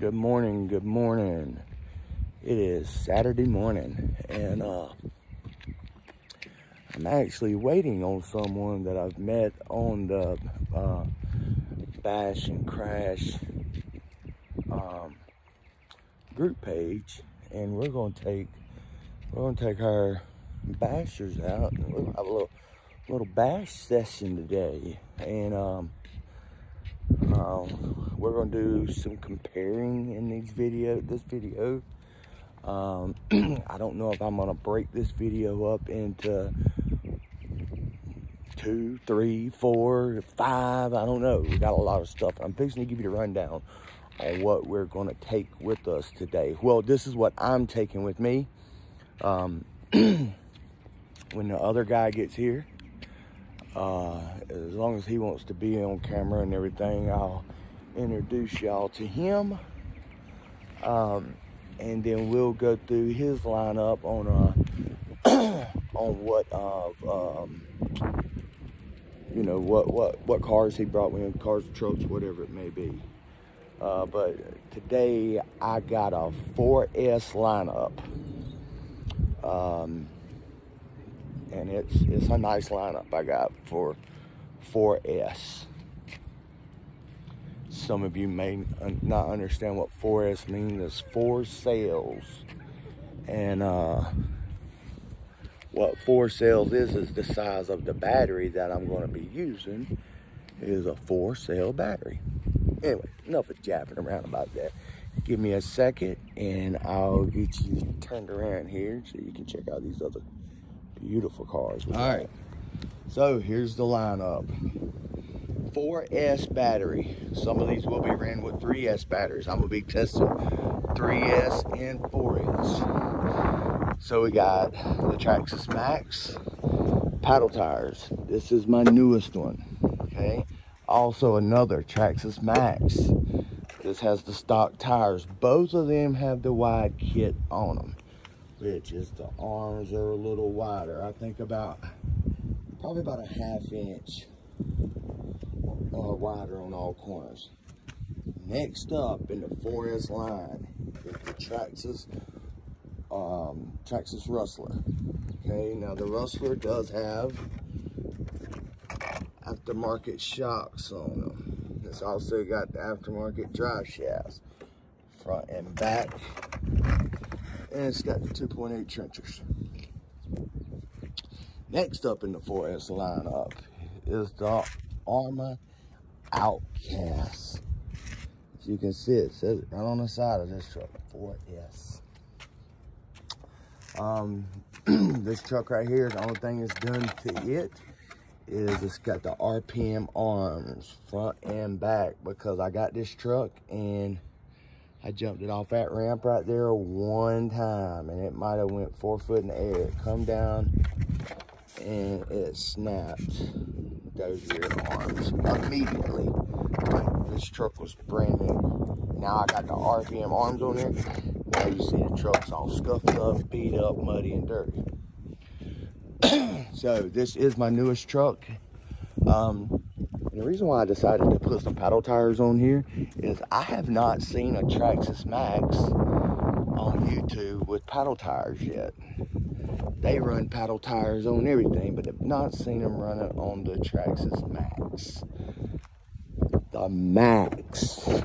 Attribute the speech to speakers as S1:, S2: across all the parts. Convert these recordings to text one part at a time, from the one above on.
S1: Good morning, good morning. It is Saturday morning, and I'm actually waiting on someone that I've met on the Bash and Crash group page, and we're gonna take our bashers out, and we'll have a little bash session today, and we're gonna do some comparing in this video. I don't know if I'm gonna break this video up into 2, 3, 4, 5. I don't know. We got a lot of stuff. I'm fixing to give you the rundown on what we're gonna take with us today. Well, this is what I'm taking with me. When the other guy gets here, as long as he wants to be on camera and everything, I'll introduce y'all to him. And then we'll go through his lineup on what cars he brought with him, cars, trucks, whatever it may be. But today I got a 4S lineup, and it's a nice lineup I got for 4S. Some of you may not understand what 4S means. It's 4 cells. And what 4 cells is the size of the battery that I'm going to be using is a 4-cell battery. Anyway, enough of jabbing around about that. Give me a second and I'll get you turned around here so you can check out these other beautiful cars. All right. So here's the lineup. 4S battery. Some of these will be ran with 3S batteries. I'm gonna be testing 3S and 4S. So we got the Traxxas Max paddle tires. This is my newest one. Okay. Also another Traxxas Max. This has the stock tires. Both of them have the wide kit on them, which is the arms are a little wider. I think probably about a 1/2 inch wider on all corners. Next up in the 4S line is the Traxxas Rustler. Okay, now the Rustler does have aftermarket shocks on them. It's also got the aftermarket drive shafts, front and back, and it's got the 2.8 trenchers. Next up in the 4S lineup is the Arrma Outcast. As you can see, it says it right on the side of this truck, 4S. This truck right here, the only thing it's done to it is it's got the RPM arms, front and back, because I got this truck and I jumped it off that ramp right there one time and it might have went 4 foot in the air. It come down and it snapped those rear arms immediately. Like this truck was brand new. Now I got the RPM arms on there. Now you see the truck's all scuffed up, beat up, muddy, and dirty. So this is my newest truck. The reason why I decided to put some paddle tires on here is I have not seen a Traxxas Max on YouTube with paddle tires yet. They run paddle tires on everything, but I've not seen them run it on the Traxxas Max. The Max with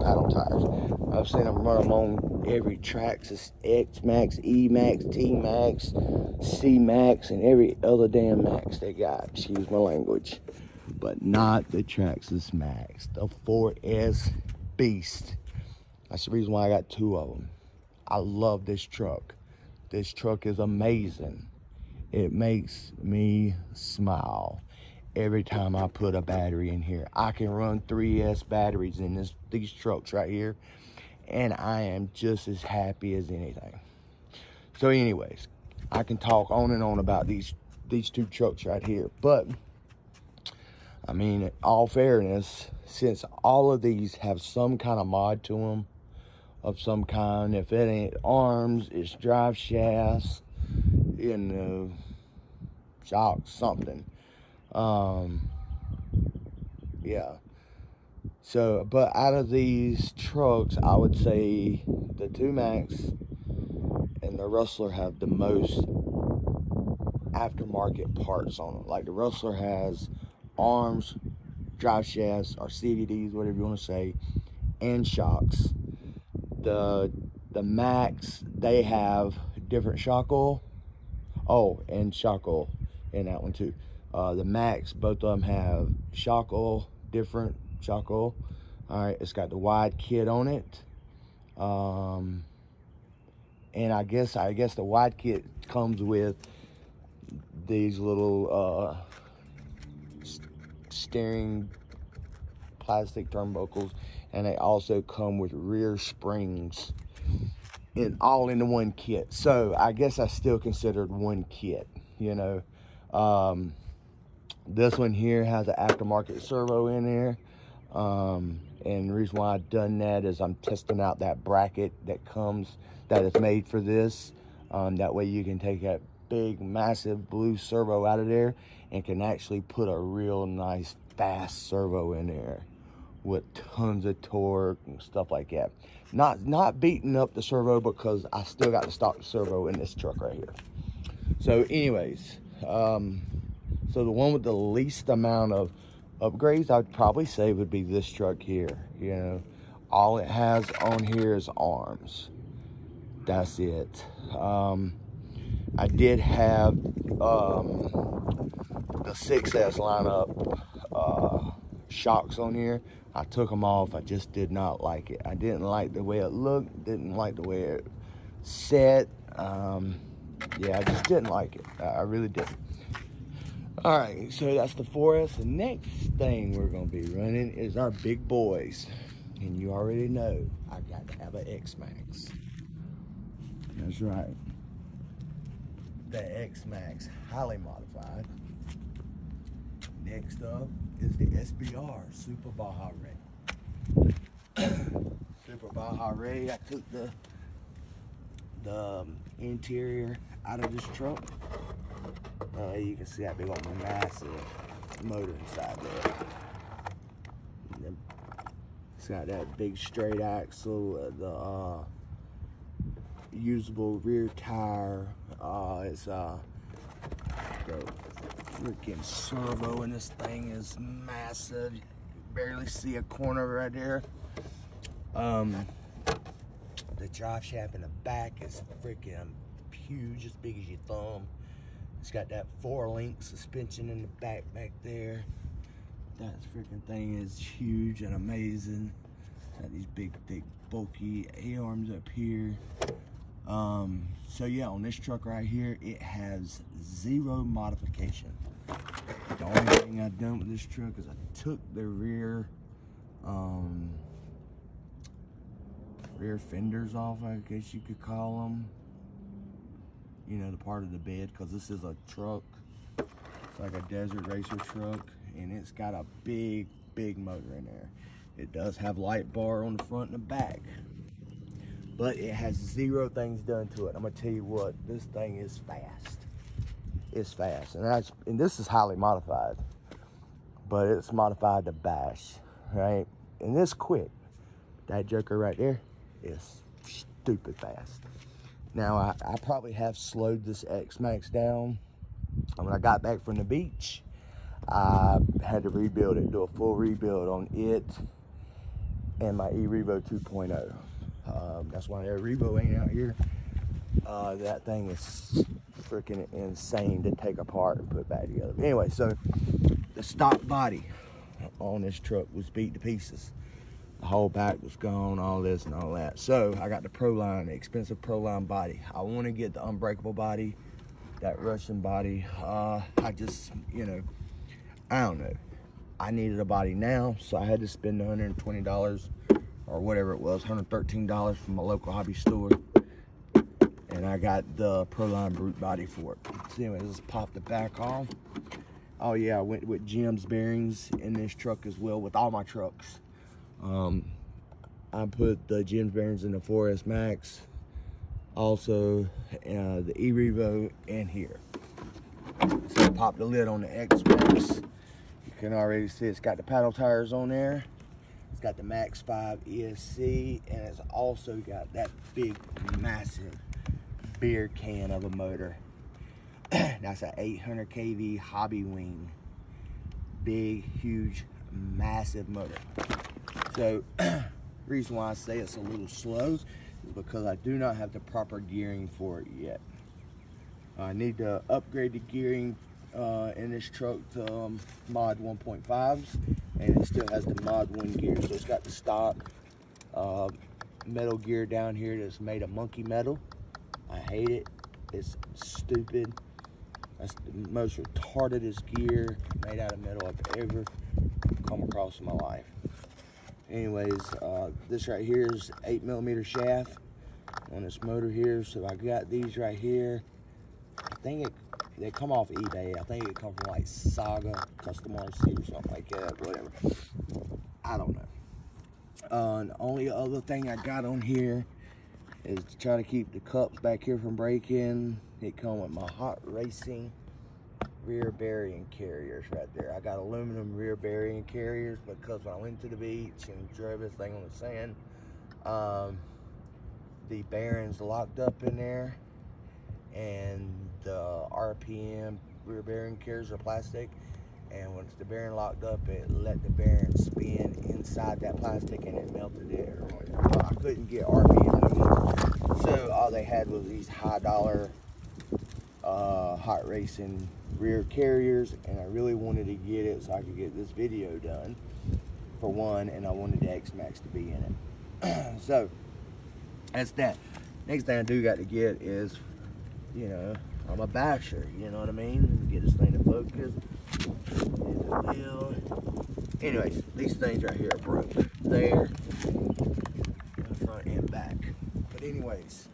S1: paddle tires. I've seen them run them on every Traxxas X Max, E Max, T Max, C Max, and every other damn Max they got. Excuse my language. But not the Traxxas Max, the 4S Beast. That's the reason why I got 2 of them. I love this truck. This truck is amazing. It makes me smile every time I put a battery in here. I can run 3S batteries in these trucks right here, and I am just as happy as anything. So anyways, I can talk on and on about these 2 trucks right here, but I mean, in all fairness, since all of these have some kind of mod to them of some kind, if it ain't arms, it's drive shafts, you know, shocks, something. Yeah. So, but out of these trucks, I would say the 2 Max and the Rustler have the most aftermarket parts on it. Like the Rustler has arms, drive shafts, or CVDs, whatever you want to say, and shocks. The Max, they have different shock oil. Oh, and shock oil in that one too. The Max, both of them have shock oil, different shock oil. All right, it's got the wide kit on it. And I guess the wide kit comes with these little steering plastic turnbuckles, and they also come with rear springs all into one kit. So I guess I still considered one kit, you know. This one here has an aftermarket servo in there. And the reason why I've done that is I'm testing out that bracket that is made for this. That way you can take that big, massive blue servo out of there and can actually put a real nice, fast servo in there with tons of torque and stuff like that. Not beating up the servo, because I still got the stock servo in this truck right here. So anyways, so the one with the least amount of upgrades, I'd probably say would be this truck here. You know, all it has on here is arms. That's it. I did have the 6S lineup shocks on here. I took them off. I just did not like it. I didn't like the way it looked. Didn't like the way it set. Yeah, I just didn't like it. I really didn't. All right, so that's the 4S. The next thing we're gonna be running is our big boys. And you already know, I got to have an X-Max. That's right. The X-Max, highly modified. Next up is the SBR, Super Baja Ray. Super Baja Ray, I took the interior out of this truck. You can see that big old massive motor inside there. It's got that big straight axle, the usable rear tire. It's the freaking servo in this thing is massive. You can barely see a corner right there. The drive shaft in the back is freaking huge, as big as your thumb. It's got that 4-link suspension in the back there. That freaking thing is huge and amazing. It's got these big, thick, bulky A-arms up here. So yeah, on this truck right here, it has 0 modification. The only thing I've done with this truck is I took the rear fenders off, I guess you could call them. You know, the part of the bed, because this is a truck. It's like a desert racer truck, and it's got a big, big motor in there. It does have light bar on the front and the back, but it has 0 things done to it. I'm gonna tell you what, this thing is fast. It's fast, and this is highly modified, but it's modified to bash, right? And it's quick. That joker right there is stupid fast. Now, I probably have slowed this X-Max down. When I got back from the beach, I had to rebuild it, do a full rebuild on it and my eRevo 2.0. That's why their Revo ain't out here. That thing is freaking insane to take apart and put back together. But anyway, so the stock body on this truck was beat to pieces. The whole back was gone, all this and all that. So I got the Proline, the expensive Proline body. I want to get the unbreakable body, that Russian body. I just, you know, I don't know. I needed a body now, so I had to spend $120 or whatever it was, $113 from a local hobby store. And I got the Proline Brute body for it. So anyway, let's pop the back off. Oh yeah, I went with Jim's bearings in this truck as well, with all my trucks. I put the Jim's bearings in the 4S Max, also the eRevo, and here. So I popped the lid on the X-Max. You can already see it's got the paddle tires on there. It's got the Max 5 ESC, and it's also got that big, massive beer can of a motor. That's an 800 kV Hobbywing. Big, huge, massive motor. So, reason why I say it's a little slow is because I do not have the proper gearing for it yet. I need to upgrade the gearing in this truck to mod 1.5s, and it still has the mod 1 gear. So it's got the stock metal gear down here that's made of monkey metal. I hate it. It's stupid. That's the most retardedest gear made out of metal I've ever come across in my life. Anyways, this right here is 8mm shaft on this motor here. So I got these right here. I think they come off eBay. I think it come from like Saga Custom RC or something like that, whatever. I don't know. The only other thing I got on here is to try to keep the cups back here from breaking. It come with my Hot Racing rear bearing carriers right there. I got aluminum rear bearing carriers because when I went to the beach and drove this thing on the sand, the bearings locked up in there, and the RPM rear bearing carriers are plastic, and once the bearing locked up, it let the bearing spin inside that plastic and it melted it. I couldn't get RPM moving, so all they had was these high dollar Hot Racing rear carriers, and I really wanted to get it so I could get this video done, for one, and I wanted the X-Maxx to be in it. So that's that. Next thing I do got to get is, you know, I'm a basher, you know what I mean? Get this thing to focus. Anyways, these things right here are broke. There, front and back. But anyways,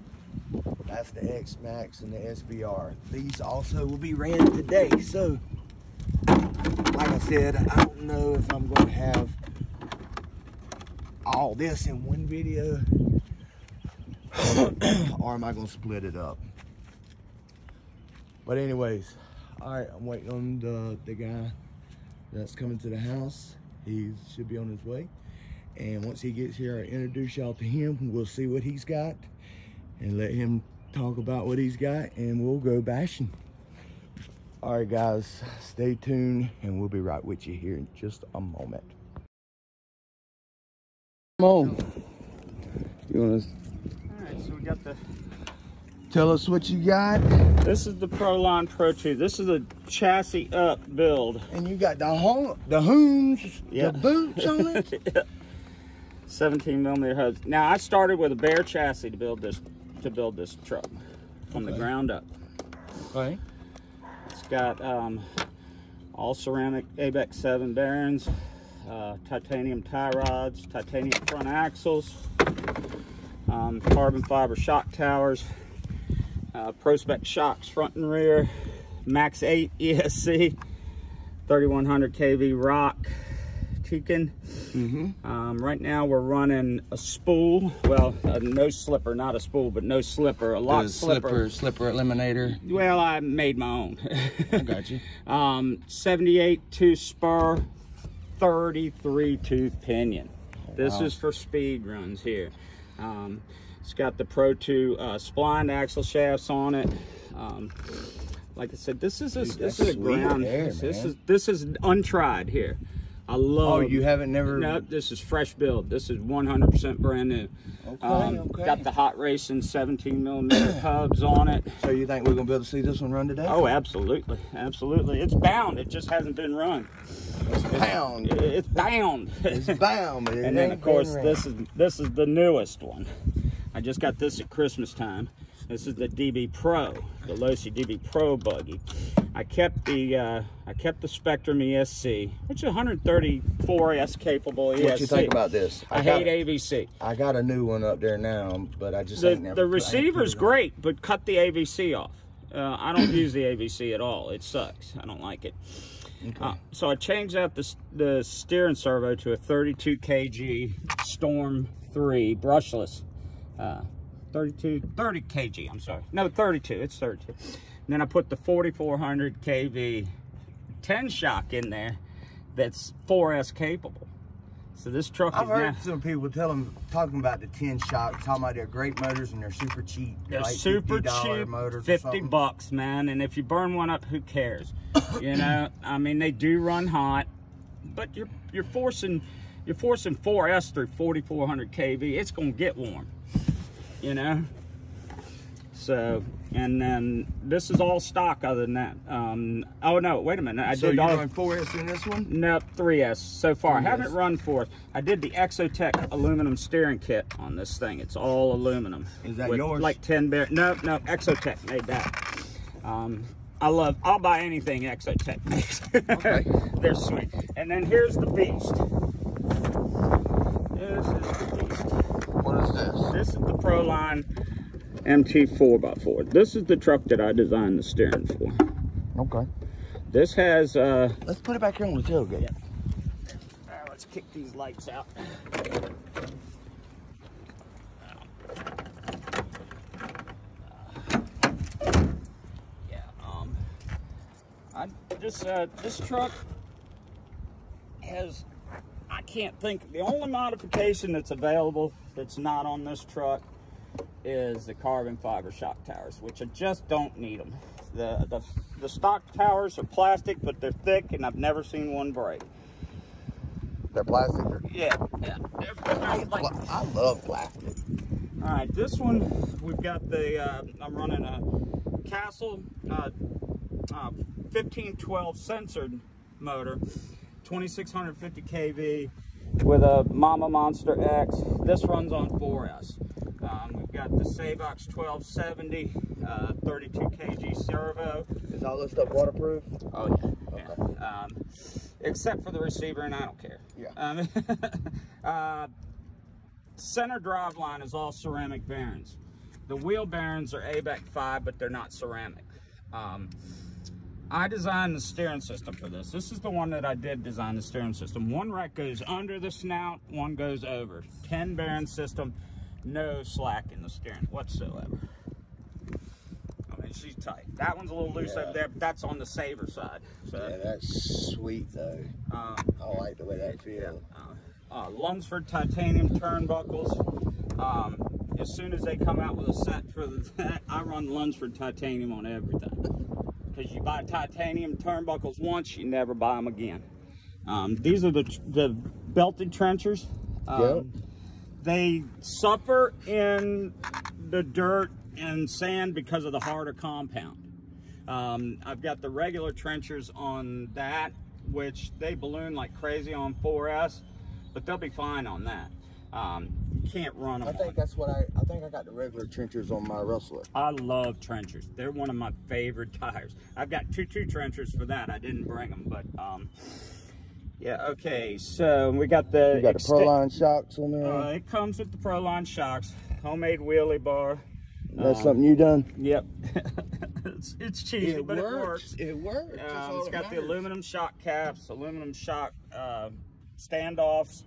S1: that's the X-Maxx and the SVR. These also will be ran today. So, like I said, I don't know if I'm going to have all this in one video, or am I going to split it up? But anyways, all right, I'm waiting on the guy that's coming to the house. He should be on his way. And once he gets here, I'll introduce y'all to him. We'll see what he's got and let him talk about what he's got, and we'll go bashing. All right, guys, stay tuned, and we'll be right with you here in just a moment. Come on. You want to...
S2: All right, so we got the...
S1: Tell us what you got.
S2: This is the Proline Pro 2. This is a chassis up build.
S1: And you got the hoons,
S2: yeah,
S1: the boots on it.
S2: Yeah. 17mm hubs. Now I started with a bare chassis to build this truck from the ground up.
S1: Okay.
S2: It's got all ceramic ABEX 7 bearings, titanium tie rods, titanium front axles, carbon fiber shock towers, ProSpec shocks front and rear, Max 8 ESC, 3100 kV rock Tekin. Right now we're running a spool, well, a no slipper, not a spool, but no slipper, a lock slipper
S1: eliminator.
S2: Well, I made my own.
S1: I got you.
S2: 78 tooth spur, 33 tooth pinion. This is for speed runs here. It's got the Pro 2 splined axle shafts on it. Like I said, this is a ground. This is untried here. I love.
S1: Oh, you haven't never?
S2: No, this is fresh build. This is 100% brand new.
S1: Okay, okay.
S2: Got the Hot Racing 17mm hubs on it.
S1: So you think we're gonna be able to see this one run today?
S2: Oh, absolutely, absolutely. It's bound. It just hasn't been run.
S1: It's bound.
S2: It's bound.
S1: It's bound. But
S2: and then of course this is the newest one. I just got this at Christmas time. This is the DB Pro, the Losi DB Pro buggy. I kept the Spectrum ESC, which is 134S capable ESC.
S1: What you think about this?
S2: I hate AVC.
S1: I got a new one up there now, but I just
S2: the receiver's great, but cut the AVC off. I don't use the AVC at all. It sucks. I don't like it. Okay. So I changed out the steering servo to a 32 kg Storm 3 brushless. 30 kg, I'm sorry. No, 32, it's 32. And then I put the 4400 kV 10 shock in there that's 4S capable. So this truck
S1: I've
S2: is
S1: heard
S2: now,
S1: some people talking about the 10 shocks, talking about they're great motors and they're super cheap.
S2: they're
S1: like
S2: super
S1: $50
S2: cheap,
S1: motors or
S2: 50
S1: something.
S2: bucks, man. And if you burn one up, who cares? You know, I mean, they do run hot, but you're forcing 4S through 4,400 kV. It's gonna get warm, you know. So, and then this is all stock. Other than that, oh no, wait a minute.
S1: So you're running 4S in this one?
S2: No, 3S so far.
S1: 3S.
S2: I haven't run 4S. I did the Exotech aluminum steering kit on this thing. It's all aluminum.
S1: Is that
S2: with
S1: yours?
S2: Like 10 bear. No, Exotech made that. I'll buy anything Exotech makes.
S1: Okay.
S2: They're sweet. And then here's the beast. This is the beast.
S1: What is this?
S2: This is the Proline MT 4x4. This is the truck that I designed the steering for.
S1: Okay.
S2: This has
S1: Let's put it back here on the tailgate.
S2: Yeah. Let's kick these lights out. This truck has, I can't think, the only modification that's available that's not on this truck is the carbon fiber shock towers, which I just don't need them. The stock towers are plastic, but they're thick, and I've never seen one break.
S1: They're plastic?
S2: Yeah.
S1: I love plastic.
S2: All right, this one, we've got the, I'm running a Castle 1512 censored motor, 2650 kV with a Mama Monster X. This runs on 4S. We've got the Savox 1270, 32 kg servo.
S1: Is all this stuff waterproof?
S2: Oh yeah.
S1: Okay.
S2: Yeah. Except for the receiver, and I don't care.
S1: Yeah.
S2: Center drive line is all ceramic bearings. The wheel bearings are ABEC 5, but they're not ceramic. I designed the steering system for this. This is the one that I did design the steering system. One rack goes under the snout, one goes over. 10 bearing system, no slack in the steering whatsoever. I mean, she's tight. That one's a little loose over there, but that's on the saver side. So,
S1: Yeah, that's sweet though. I like the way that feels.
S2: Lunsford titanium turnbuckles. As soon as they come out with a set for that, I run Lunsford titanium on everything. Because you buy titanium turnbuckles once, you never buy them again. These are the belted trenchers.
S1: Yep.
S2: They suffer in the dirt and sand because of the harder compound. I've got the regular trenchers on that, which they balloon like crazy on 4S, but they'll be fine on that. You can't run them.
S1: I think that's what I think I got the regular trenchers on my Rustler.
S2: I love trenchers. They're one of my favorite tires. I've got two trenchers for that. I didn't bring them, but yeah. Okay, so we got the.
S1: You got the Proline shocks on there.
S2: It comes with the Proline shocks. Homemade wheelie bar.
S1: That's something you done?
S2: Yep. it's cheesy, but it works.
S1: It works.
S2: It's got the aluminum shock caps, aluminum shock standoffs.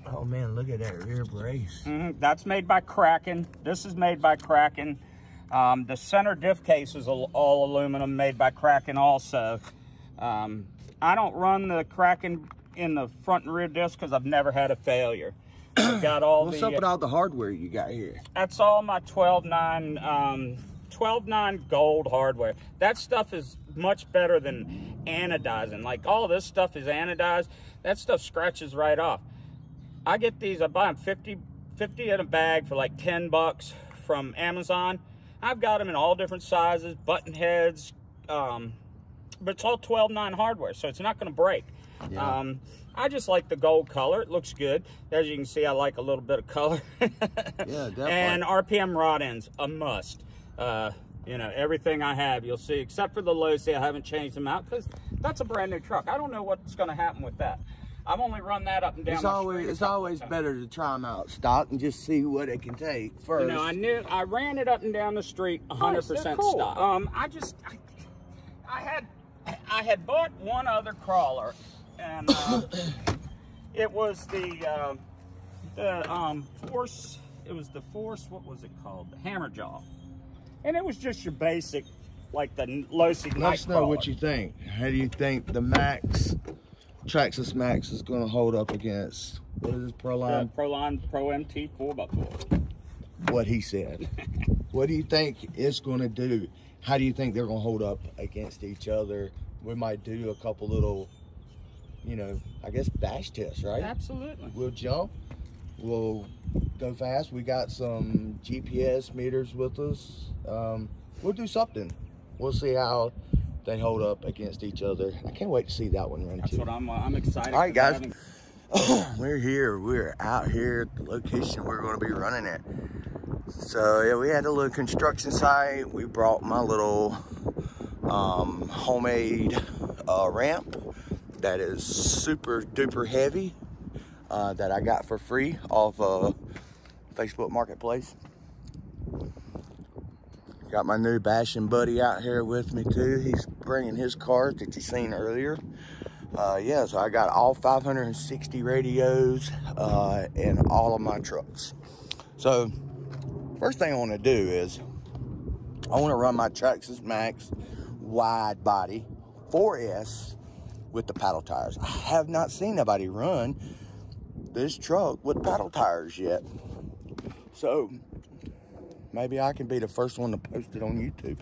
S1: Oh man, look at that rear brace.
S2: That's made by Kraken. This is made by Kraken. The center diff case is all aluminum, made by Kraken also. I don't run the Kraken in the front and rear disc because I've never had a failure. I've got all
S1: What's up with all the hardware you got here?
S2: That's all my 12.9 gold hardware. That stuff is much better than anodizing. Like all this stuff is anodized. That stuff scratches right off. I get these, I buy them 50 in a bag for like 10 bucks from Amazon. I've got them in all different sizes, button heads, but it's all 12.9 hardware, so it's not gonna break. Yeah. I just like the gold color. It looks good. As you can see, I like a little bit of color.
S1: Yeah, definitely.
S2: And RPM rod ends, a must. You know, everything I have, you'll see, except for the Losi, I haven't changed them out because that's a brand new truck. I don't know what's gonna happen with that. I've only run that up and down.
S1: It's always better to try them out stock and just see what it can take first.
S2: You know, I ran it up and down the street 100%
S1: cool.
S2: stock. I had bought one other crawler, and it was the Force. It was the Force. What was it called? The Hammerjaw, and it was just your basic, like the Losi night
S1: Let us know
S2: crawler.
S1: what you think. How do you think the Max Traxxas Max is going to hold up against, what is this, Proline?
S2: Proline Pro MT 4x4.
S1: What he said. What do you think it's going to do? How do you think they're going to hold up against each other? We might do a couple little, you know, I guess bash tests, right?
S2: Absolutely.
S1: We'll jump. We'll go fast. We got some GPS meters with us. We'll do something. We'll see how they hold up against each other. I can't wait to see that one run.
S2: That's
S1: too.
S2: what I'm excited.
S1: All right, guys. We're here. We're out here at the location we're going to be running at. So yeah, we had a little construction site. We brought my little homemade ramp that is super duper heavy that I got for free off Facebook Marketplace. Got my new bashing buddy out here with me too. He's bringing his cart that you seen earlier. Yeah, so I got all 560 radios in all of my trucks. So first thing I want to do is I want to run my Traxxas Max wide body 4S with the paddle tires. I have not seen nobody run this truck with paddle tires yet. So maybe I can be the first one to post it on YouTube.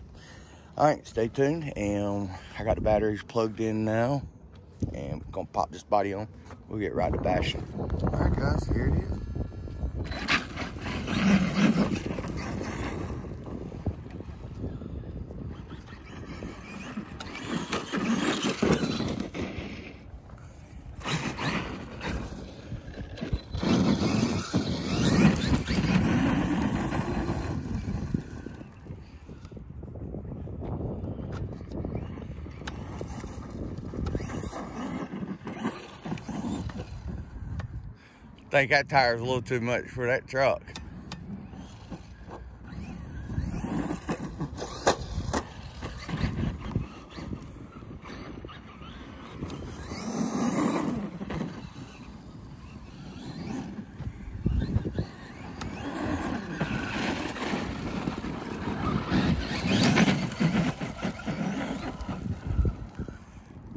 S1: All right, stay tuned. And I got the batteries plugged in now. And we're gonna pop this body on. We'll get right to bashing. All right, guys, here it is. I think that tire's a little too much for that truck.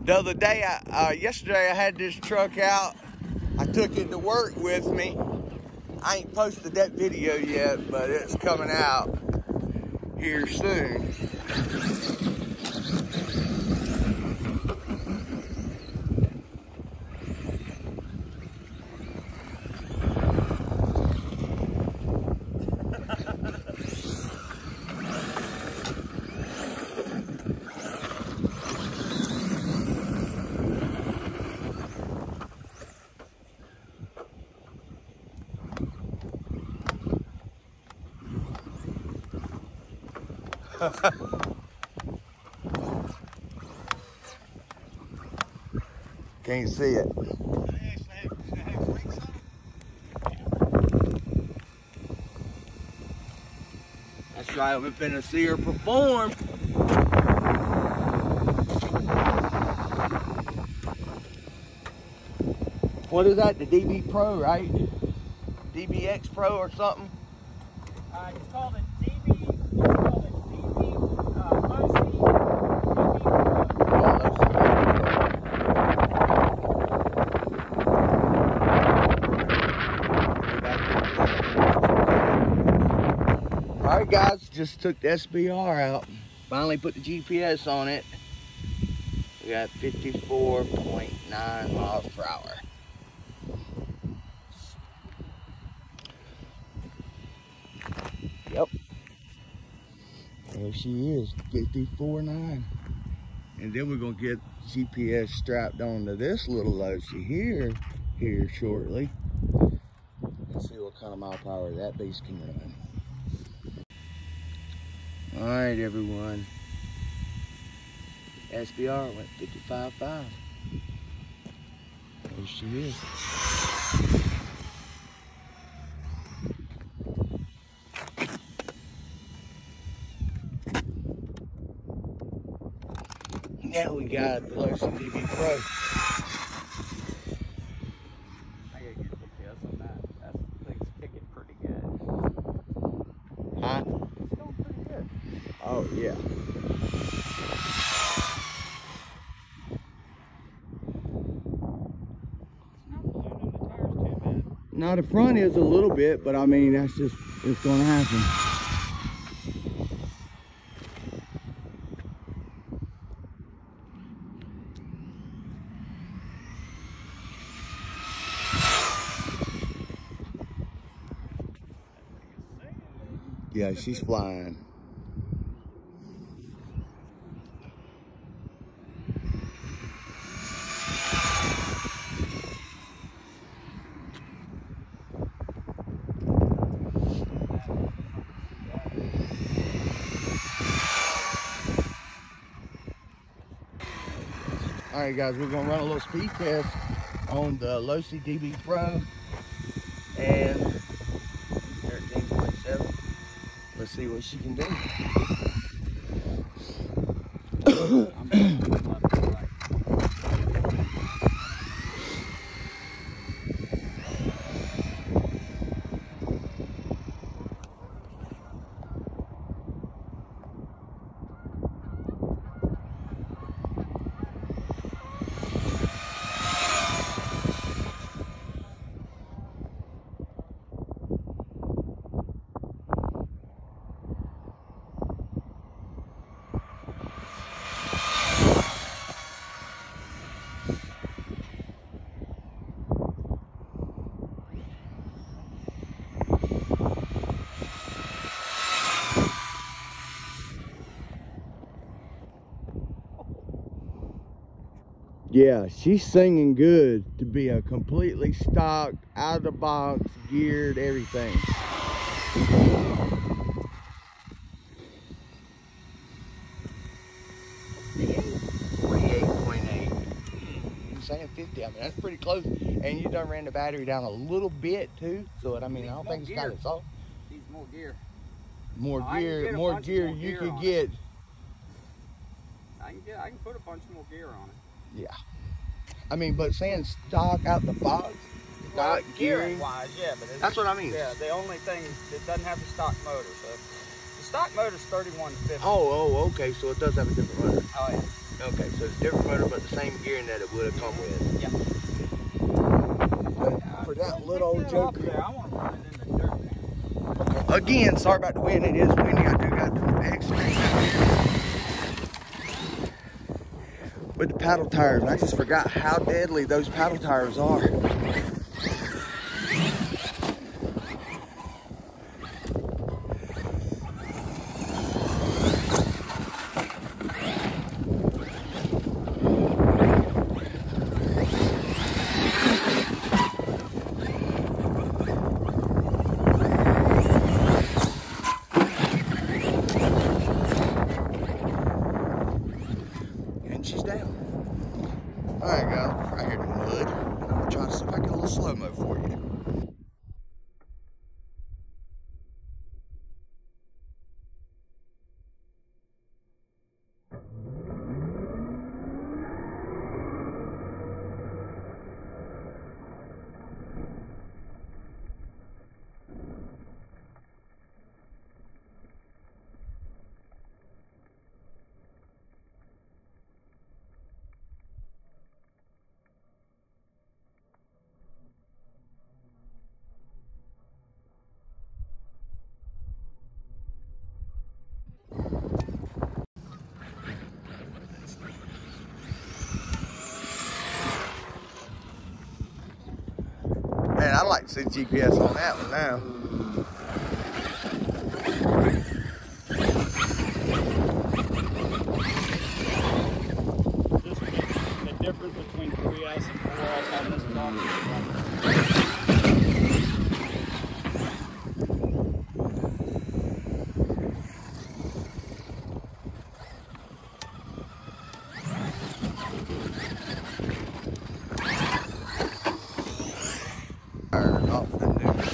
S1: The other day, yesterday I had this truck out. I took it to work with me. I ain't posted that video yet, but it's coming out here soon. Can't see it. That's right, we're finna see her perform. What is that? The DB Pro, right? DBX Pro or something?
S2: It's called a DB. It's called a DB Low-C DB
S1: Pro. All right, guys, just took the SBR out. Finally put the GPS on it. We got 54.9 miles per hour. Yep. There she is, 54.9. And then we're gonna get GPS strapped onto this little Low-C here shortly. Let's see what kind of mile per hour that beast can run. All right, everyone. SBR went 55.5. There she is. Now we got the Low-C DB Pro.
S2: I gotta get GPS on that. That thing's kicking pretty good.
S1: Huh?
S2: It's going pretty good.
S1: Oh, yeah. Now the front is a little bit, but I mean, that's just, it's gonna happen. Yeah, she's flying. All right, guys, we're gonna run a little speed test on the Losi DB Pro and 13.7. Let's see what she can do. Yeah, she's singing good to be a completely stocked, out of the box, geared, everything. 48.8. I'm saying 50. I mean, that's pretty close. And you done ran the battery down a little bit too. So I mean, I don't think it's got its all.
S2: Needs more gear.
S1: More gear you could get.
S2: I can put a bunch more gear on it.
S1: Yeah. I mean, but saying stock out the box, stock gearing
S2: wise, yeah, but
S1: that's what I mean.
S2: Yeah, the only thing it doesn't have the stock motor. So the stock motor's 31 to 50.
S1: Oh, okay. So it does have a different motor.
S2: Oh yeah.
S1: Okay, so it's a different motor, but the same gearing that it would have come with.
S2: Yeah.
S1: But for that little old joker,
S2: there, I want to run it in the dirt now.
S1: Again, sorry about the wind. It is windy. I do got the X-Rays with the paddle tires. I just forgot how deadly those paddle tires are. She's down. All right, guys, right here in the mud. I'm gonna try to see if I can get a little slow-mo for you. Man, I'd like to see GPS on that one now.
S2: This is the difference between 3S and 4S having this long.
S1: Off the news.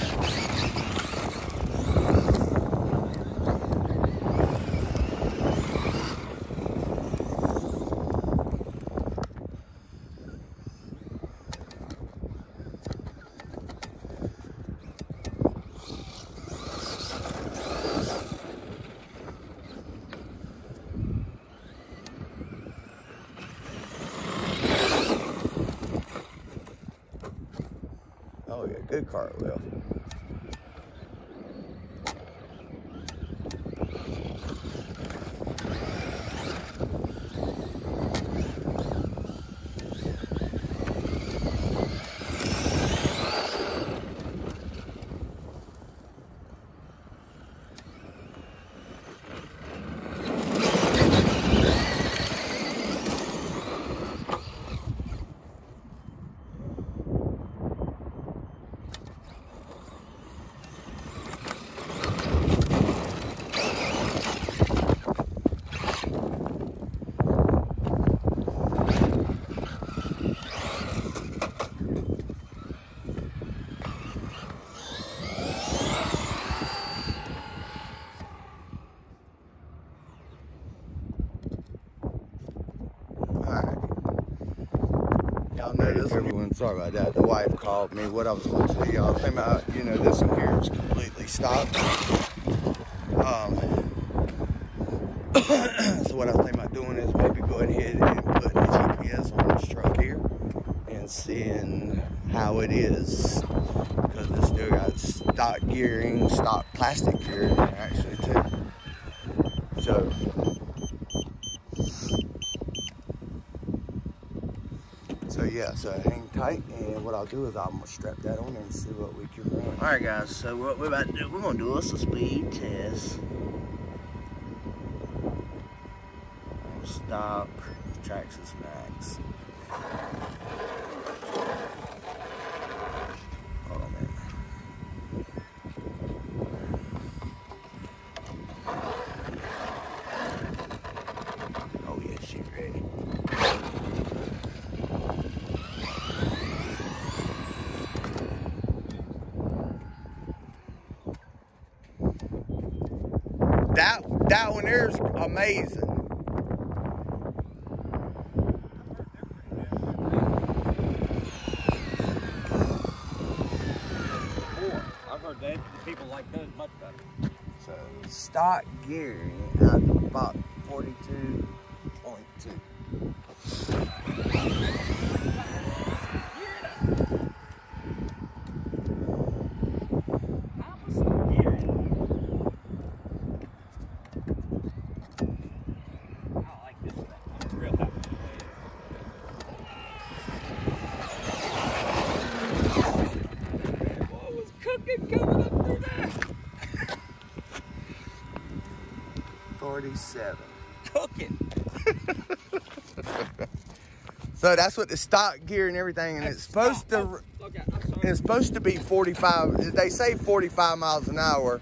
S1: cartwheel. Y'all know this, everyone. Sorry about that. The wife called me. What I was going to tell y'all, think about, you know, this one here is completely stopped. So what I was thinking about doing is maybe going ahead and putting the GPS on this truck here and seeing how it is, because it's still got stock gearing, stock plastic gearing actually too. So yeah, so hang tight, and what I'll do is I'm gonna strap that on and see what we can run. All right, guys. So what we're about to do, we're gonna do us a speed test. Stop, Traxxas Max. Hold on a minute. Oh yeah, she's ready. That one there's amazing.
S2: I've heard that people like those much better.
S1: So stock gearing at about 42.2.
S2: Coming up through there.
S1: 47.
S2: Cooking.
S1: So that's what the stock gear and everything, and it's supposed to.
S2: Okay, I'm sorry.
S1: It's supposed to be 45. They say 45 miles an hour.